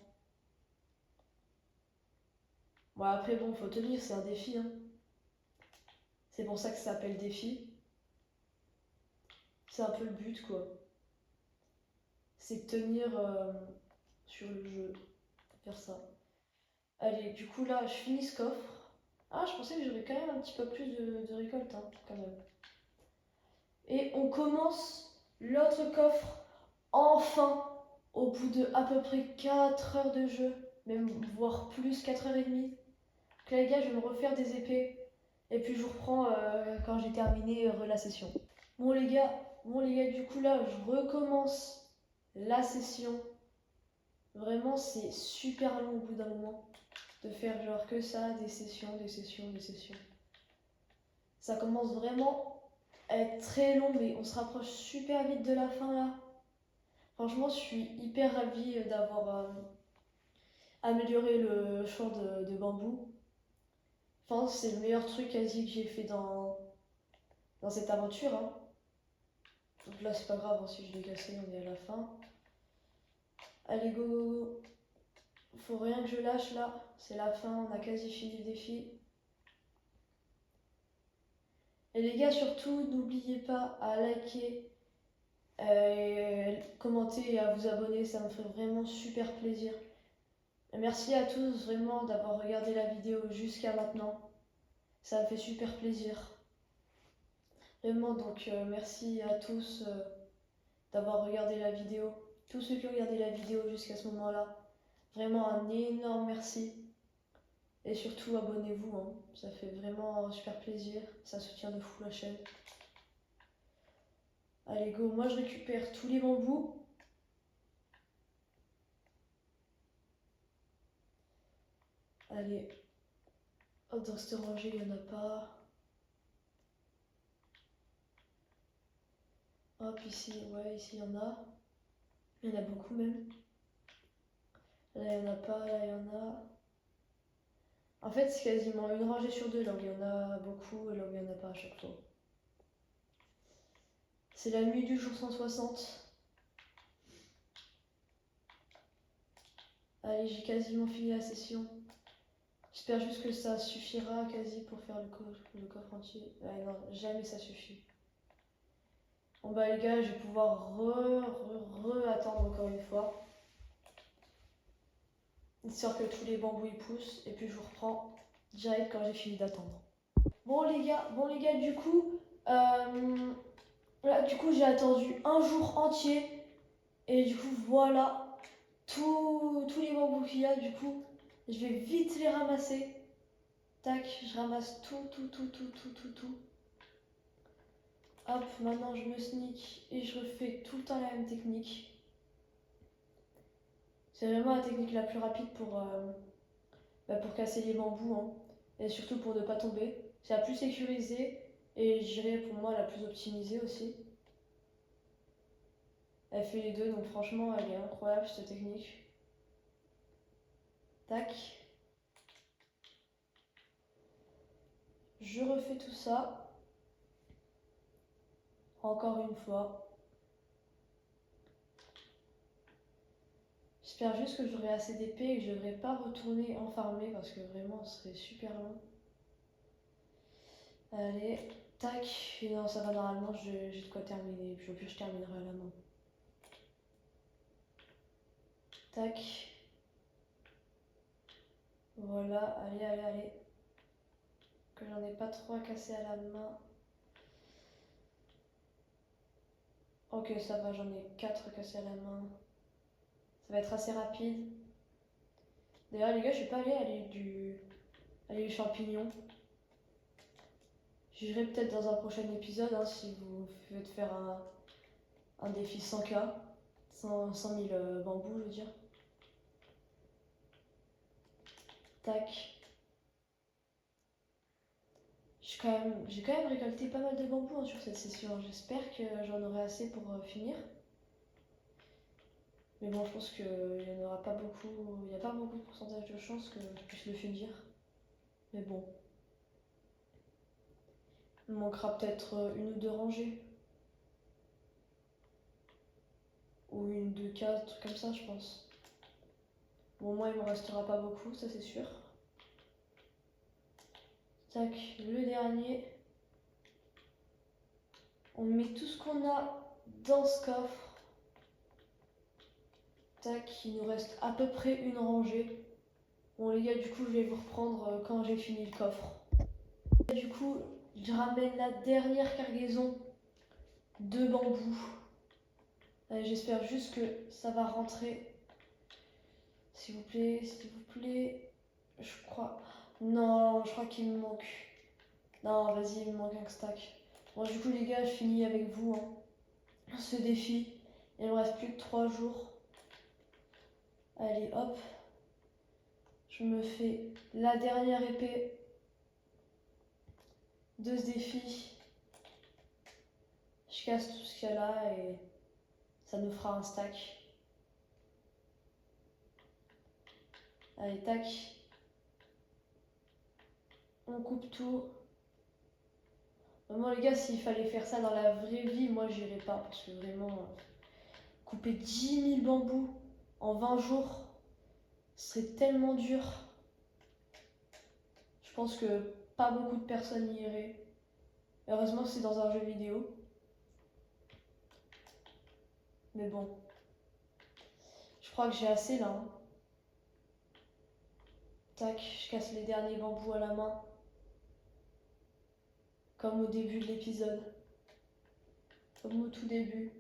Speaker 1: Bon après bon, faut tenir, c'est un défi, hein. C'est pour ça que ça s'appelle défi. C'est un peu le but quoi. C'est de tenir sur le jeu, faire ça. Allez, du coup là, je finis ce coffre. Ah, je pensais que j'aurais quand même un petit peu plus de récolte, hein, quand même. Et on commence l'autre coffre, enfin, au bout de à peu près 4 heures de jeu, même voire plus, 4h30. Donc là, les gars, je vais me refaire des épées. Et puis je vous reprends quand j'ai terminé la session. Bon les gars, du coup là, je recommence la session. Vraiment, c'est super long au bout d'un moment de faire genre que ça, des sessions, des sessions, des sessions. Ça commence vraiment à être très long, mais on se rapproche super vite de la fin là. Franchement, je suis hyper ravie d'avoir amélioré le champ de bambou. Je pense que c'est le meilleur truc quasi que j'ai fait dans cette aventure, hein. Donc là, c'est pas grave, hein, si je l'ai cassé, on est à la fin. Allez, go, go, go. Faut rien que je lâche là. C'est la fin, on a quasi fini le défi. Et les gars, surtout, n'oubliez pas à liker, commenter et à vous abonner, ça me ferait vraiment super plaisir. Et merci à tous vraiment d'avoir regardé la vidéo jusqu'à maintenant. Ça me fait super plaisir. Vraiment, donc merci à tous d'avoir regardé la vidéo. Tous ceux qui ont regardé la vidéo jusqu'à ce moment-là. Vraiment un énorme merci. Et surtout abonnez-vous, hein. Ça fait vraiment super plaisir. Ça soutient de fou la chaîne. Allez, go, moi je récupère tous les bambous. Allez, hop, dans cette rangée, il n'y en a pas. Hop, ici, ouais, ici, il y en a. Il y en a beaucoup même. Là, il n'y en a pas, là, il y en a. En fait, c'est quasiment une rangée sur deux, là où il y en a beaucoup et là où il n'y en a pas à chaque fois. C'est la nuit du jour 160. Allez, j'ai quasiment fini la session. J'espère juste que ça suffira quasi pour faire le coffre entier. Ouais, non, jamais ça suffit. Bon bah les gars, je vais pouvoir attendre encore une fois. Histoire que tous les bambous ils poussent. Et puis je vous reprends direct quand j'ai fini d'attendre. Bon les gars, du coup, là, du coup j'ai attendu un jour entier. Et du coup voilà tous les bambous qu'il y a. Du coup, je vais vite les ramasser. Tac, je ramasse tout. Hop, maintenant je me sneak et je refais tout le temps la même technique. C'est vraiment la technique la plus rapide pour casser les bambous, hein. Et surtout pour ne pas tomber. C'est la plus sécurisée et je dirais pour moi la plus optimisée aussi. Elle fait les deux, donc franchement elle est incroyable cette technique. Tac. Je refais tout ça. Encore une fois. J'espère juste que j'aurai assez d'épée et que je ne devrai pas retourner enfarmer parce que vraiment ce serait super long. Allez, tac. Et non, ça va normalement, j'ai de quoi terminer. Puis au pire, je terminerai à la main. Tac. Voilà, allez. Que j'en ai pas trop à casser à la main. Ok, ça va, j'en ai 4 cassés à la main. Ça va être assez rapide. D'ailleurs, les gars, je suis pas allée à l'île Champignon. J'irai peut-être dans un prochain épisode hein, si vous faites faire un défi 100K. 100 000 bambous, je veux dire. Tac. J'ai quand même récolté pas mal de bambous hein, sur cette session. J'espère que j'en aurai assez pour finir. Mais bon, je pense qu'il n'y en aura pas beaucoup. Il n'y a pas beaucoup de pourcentage de chance que je puisse le finir. Mais bon. Il me manquera peut-être une ou deux rangées. Ou une, deux cases, trucs comme ça, je pense. Bon, moi, il me restera pas beaucoup, ça c'est sûr. Tac, le dernier. On met tout ce qu'on a dans ce coffre. Tac, il nous reste à peu près une rangée. Bon les gars, du coup, je vais vous reprendre quand j'ai fini le coffre. Du coup, je ramène la dernière cargaison de bambou. J'espère juste que ça va rentrer. S'il vous plaît. Je crois... Non, je crois qu'il me manque. Non, vas-y, il me manque un stack. Bon, du coup, les gars, je finis avec vous hein, ce défi. Il me reste plus que 3 jours. Allez, hop. Je me fais la dernière épée de ce défi. Je casse tout ce qu'il y a là et ça nous fera un stack. Allez, tac. On coupe tout. Vraiment les gars, s'il fallait faire ça dans la vraie vie, moi j'irais pas. Parce que vraiment, couper 10 000 bambous en 20 jours, ce serait tellement dur. Je pense que pas beaucoup de personnes y iraient. Heureusement c'est dans un jeu vidéo. Mais bon. Je crois que j'ai assez là. Hein. Tac, je casse les derniers bambous à la main. Comme au début de l'épisode. Comme au tout début.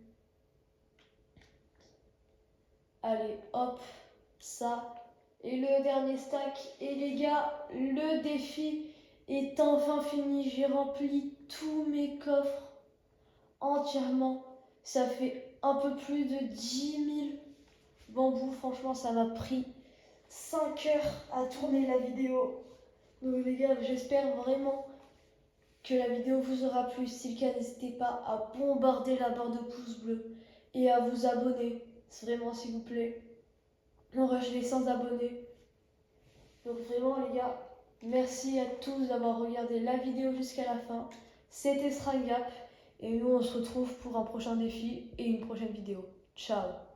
Speaker 1: Allez, hop, ça. Et le dernier stack. Et les gars, le défi est enfin fini. J'ai rempli tous mes coffres entièrement. Ça fait un peu plus de 10 000 bambous. Franchement, ça m'a pris 5 heures à tourner la vidéo. Donc les gars, j'espère vraiment que la vidéo vous aura plu. Si le cas, n'hésitez pas à bombarder la barre de pouces bleus et à vous abonner. C'est vraiment, s'il vous plaît. On rush les 100 abonnés. Donc vraiment les gars, merci à tous d'avoir regardé la vidéo jusqu'à la fin. C'était Strangap et nous on se retrouve pour un prochain défi et une prochaine vidéo. Ciao.